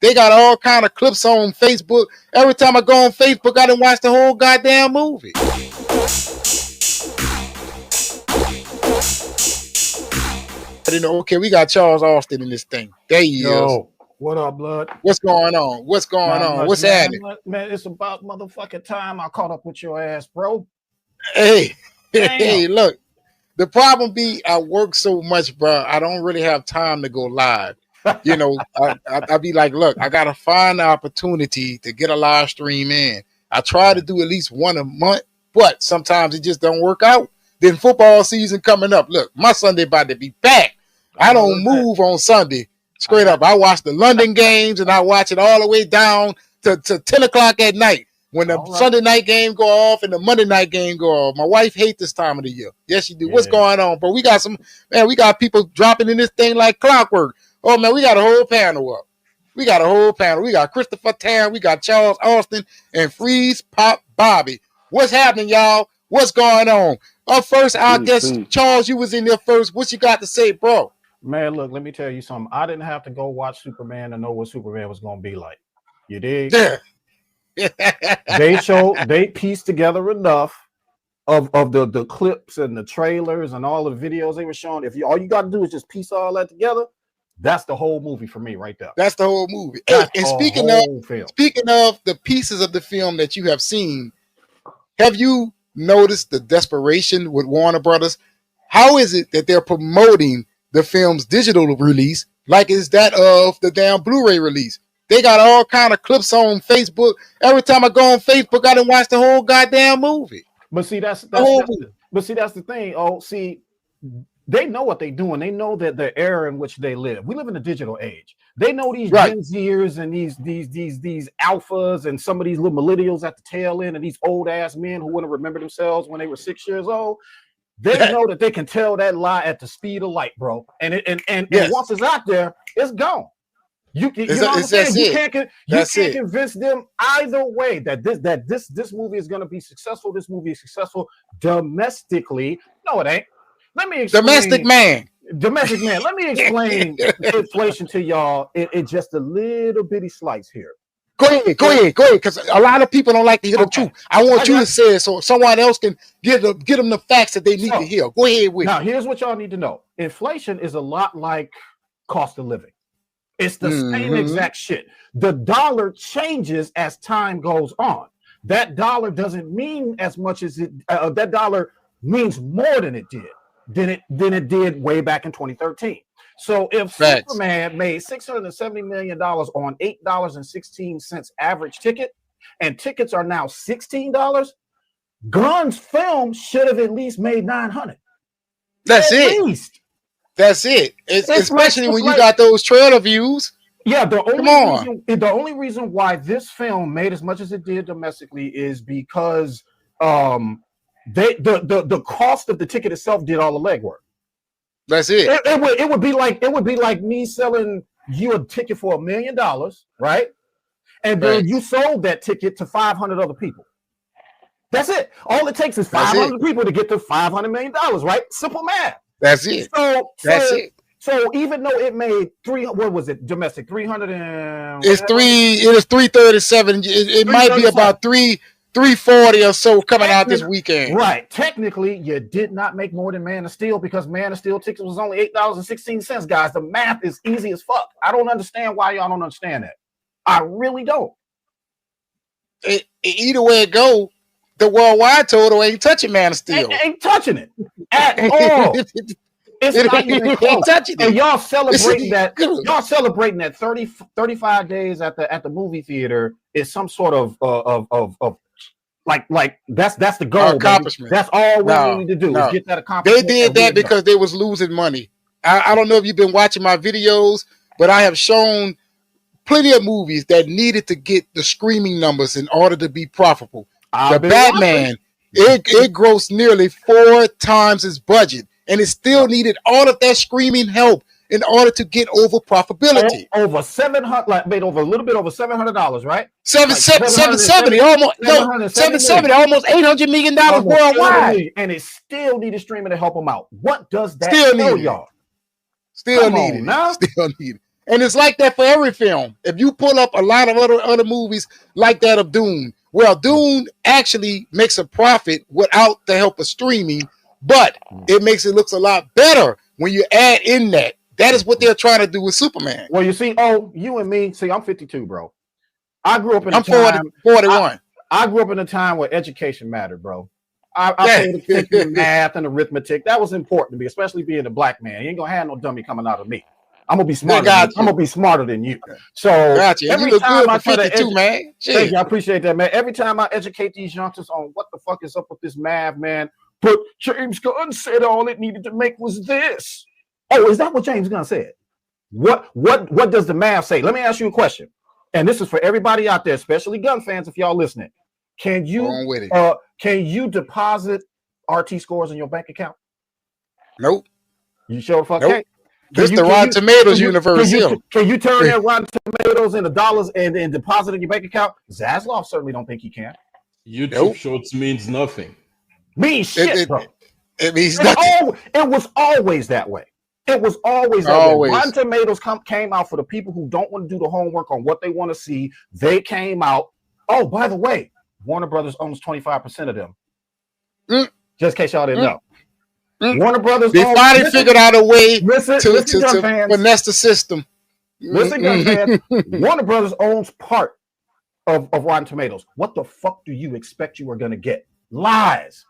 They got all kind of clips on Facebook. Every time I go on Facebook, I done watch the whole goddamn movie. Okay, we got Charles Austin in this thing. There he is. What up, blood? What's going on? What's going on? What's happening? Man, it's about motherfucking time I caught up with your ass, bro. Hey, look. The problem be I work so much, bro. I don't really have time to go live. You know, I be like, look, I gotta find the opportunity to get a live stream in. I try to do at least one a month, but sometimes it just don't work out. Then football season coming up. Look, my Sunday about to be back. I don't move on Sunday. Straight up. I watch the London games and I watch it all the way down to 10 o'clock at night. When the Sunday night game go off and the Monday night game go off. My wife hates this time of the year. Yes, she do. Yeah. What's going on, bro? We got people dropping in this thing like clockwork. Oh, man, we got a whole panel up. We got Christopher Tan. We got Charles Austin and Freeze Pop Bobby. What's happening, y'all? What's going on? Up first, I guess, Charles, you was in there first. What you got to say, bro? Man, look, let me tell you something. I didn't have to go watch Superman to know what Superman was going to be like. You dig? Yeah. They pieced together enough of the clips and the trailers and all the videos they were showing. All you got to do is just piece all that together. That's the whole movie for me right there. That's the whole movie. Hey, and speaking of the pieces of the film that you have seen, have you noticed the desperation with Warner Brothers? How is it that they're promoting the film's digital release like it's that of the damn Blu-ray release? They got all kind of clips on Facebook. Every time I go on Facebook, I done watch the whole goddamn movie. But see, that's the thing. Oh, see, they know what they're doing. They know that the era in which they live. We live in a digital age. They know these Gen Zers and these alphas and some of these little millennials at the tail end and these old ass men who wouldn't remember themselves when they were 6 years old. They know that they can tell that lie at the speed of light, bro. And once it's out there, it's gone. You know what I'm saying? You can't convince them either way that this movie is going to be successful. This movie is successful domestically. No, it ain't. Let me explain. Domestic man. Let me explain inflation to y'all in just a little bitty slice here. Go ahead. Because a lot of people don't like to hear the truth. I want you to say it so someone else can get them the facts that they need to hear. Go ahead with it. Now, here's what y'all need to know. Inflation is a lot like cost of living. It's the same exact shit. The dollar changes as time goes on. That dollar doesn't mean as much as it. That dollar means more than it did. Than it did way back in 2013. So if Superman made $670 million on $8.16 average ticket, and tickets are now $16, Gunn's film should have at least made $900. That's it. Especially when you got those trailer views. Yeah, the only reason why this film made as much as it did domestically is because the cost of the ticket itself did all the legwork. That's it. It would be like me selling you a ticket for $1 million, right? And then you sold that ticket to 500 other people. That's it. All it takes is 500 people to get to $500 million, right? Simple math. That's it. That's it. So even though it made what was it domestic 300 and it is 337. It might be about 340 or so coming out this weekend. Right. Technically, you did not make more than Man of Steel because Man of Steel tickets was only $8.16, guys. The math is easy as fuck. I don't understand why y'all don't understand that. I really don't. Either way it go, the worldwide total ain't touching Man of Steel. Ain't touching it at all. It's not even close. And y'all celebrating that. Y'all celebrating that 35 days at the movie theater is some sort of like that's the goal. Accomplishment. That's all we need to do is get that accomplishment. They did that because they was losing money. I don't know if you've been watching my videos, but I have shown plenty of movies that needed to get the streaming numbers in order to be profitable. The Batman, it grossed nearly 4 times its budget. And it still needed all of that screaming help in order to get over profitability. Over 700, made over a little bit over $700, right? 770, almost 770, almost $800 million worldwide. And it still needed streaming to help them out. What does that tell y'all? Still needed. And it's like that for every film. If you pull up a lot of other movies like that of Dune, well, Dune actually makes a profit without the help of streaming, but it makes it look a lot better when you add in that. That is what they're trying to do with Superman. Well, you see, you and me, see, I'm 52, bro. I grew up in I'm 41. I grew up in a time where education mattered, bro. I paid attention to math and arithmetic. That was important to me, especially being a black man. You ain't gonna have no dummy coming out of me. I'm gonna be smarter. I'm gonna be smarter than you. So every time I try to man. Thank you, I appreciate that, man. Every time I educate these youngsters on what the fuck is up with this math, man. But James Gunn said all it needed to make was this. Oh, is that what James Gunn said? What does the math say? Let me ask you a question. And this is for everybody out there, especially Gunn fans, if y'all listening. Can you deposit RT scores in your bank account? Nope. You sure the fuck can't? This the Rotten Tomatoes universe. Can you turn that Rotten Tomatoes into dollars and deposit in your bank account? Zaslav certainly don't think he can. YouTube Shorts means nothing. Means shit, bro. It means nothing. It was always that way. It was always that way. Rotten Tomatoes came out for the people who don't want to do the homework on what they want to see. They came out. Oh, by the way, Warner Brothers owns 25% of them. Just in case y'all didn't know. Warner Brothers. They finally figured out a way to finesse the system. Listen, Gun fans. Warner Brothers owns part of Rotten Tomatoes. What the fuck do you expect you are going to get? Lies.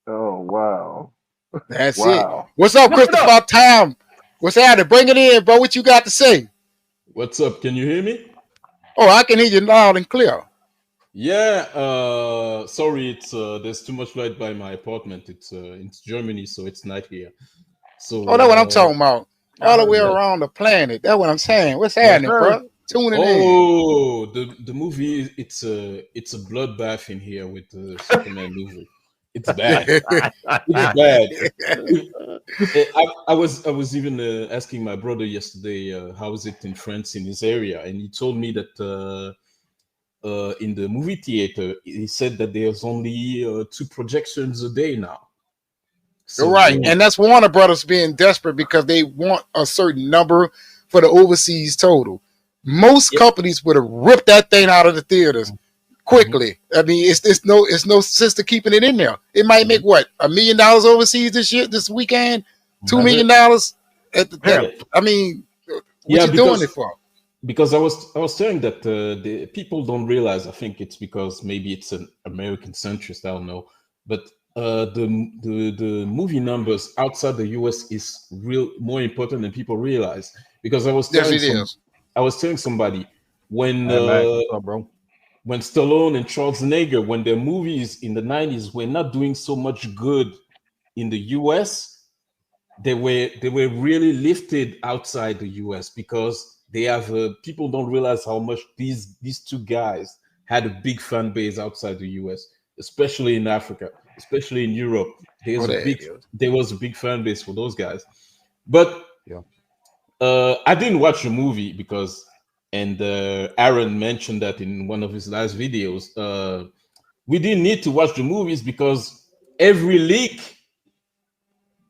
Oh, wow. That's it. What's up, Christopher? About time. What's happening? Bring it in, bro. What you got to say? What's up? Can you hear me? Oh, I can hear you loud and clear. Yeah. Sorry, it's there's too much light by my apartment. It's Germany, so it's night here. So. Oh, that's what I'm talking about. All the way around the planet. That's what I'm saying. What's happening, bro? Tuning in. Oh, the movie. It's a bloodbath in here with the Superman movie. It's bad. It's bad. I was even asking my brother yesterday how is it in France in his area, and he told me that in the movie theater he said that there's only 2 projections a day now. So, right, and that's Warner Brothers being desperate because they want a certain number for the overseas total. Most companies would have ripped that thing out of the theaters quickly. I mean, it's no sense to keeping it in there. It might make what, $1 million overseas this weekend, $2 million at the. I mean, what you doing it for? Because I was saying that the people don't realize. I think it's because maybe it's an American centrist. I don't know, but the movie numbers outside the US is more important than people realize. Because I was telling somebody when. When Stallone and Schwarzenegger, when their movies in the 90s were not doing so much good in the US, they were really lifted outside the US because they have people don't realize how much these 2 guys had a big fan base outside the US, especially in Africa, especially in Europe. There was a big fan base for those guys. But I didn't watch the movie because. And Aaron mentioned that in one of his last videos. We didn't need to watch the movies because every leak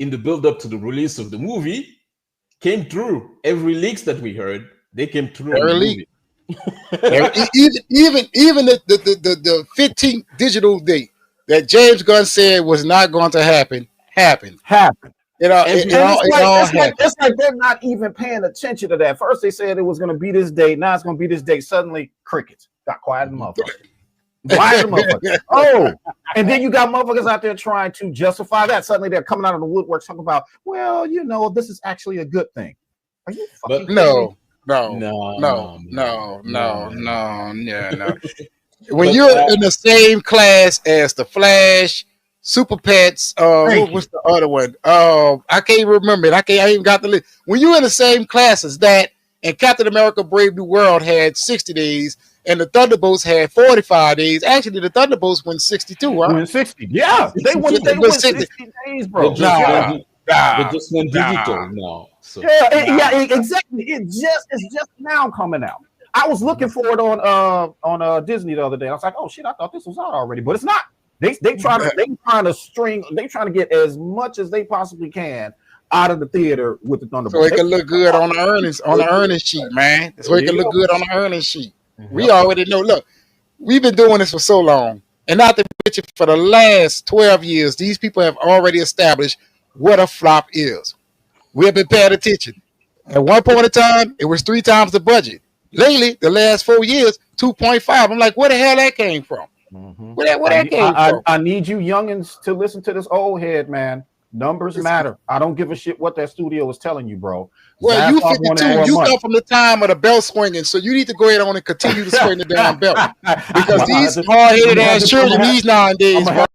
in the build-up to the release of the movie came through. Every leaks that we heard, they came through. Every leak. even the 15th digital date that James Gunn said was not going to happen happened. You know, it's like they're not even paying attention to that. First they said it was going to be this date. Now it's going to be this date. Suddenly, crickets. Got quiet in the motherfucker. Quiet in the motherfucker. Oh, and then you got motherfuckers out there trying to justify that. Suddenly they're coming out of the woodwork talking about, well, you know, this is actually a good thing. Are you fucking kidding me? No. When you're in the same class as the Flash, Super Pets, what's the other one? I can't remember it. I ain't got the list. When you're in the same class as that, and Captain America Brave New World had 60 days, and the Thunderbolts had 45 days. Actually, the Thunderbolts went 62, right? Went 60. Yeah, they went 60 days, bro. They just went digital now. So. Yeah, exactly. It's just now coming out. I was looking for it on Disney the other day. I was like, oh shit, I thought this was out already, but it's not. They trying to get as much as they possibly can out of the theater with the Thunderbolts. So it can look good on the earnings sheet, man. So it can look good on the earnings sheet. We already know. Look, we've been doing this for so long, and not to mention for the last 12 years, these people have already established what a flop is. We have been paying attention. At one point in time, it was 3 times the budget. Lately, the last 4 years, 2.5. I'm like, where the hell that came from? Where that came from? I need you youngins to listen to this old head, man. Numbers matter. I don't give a shit what that studio is telling you, bro. Well, you 52. You come from the time of the belt swinging, so you need to go ahead on and continue to swing the damn belt. Because these hard-headed ass children these nowadays, bro.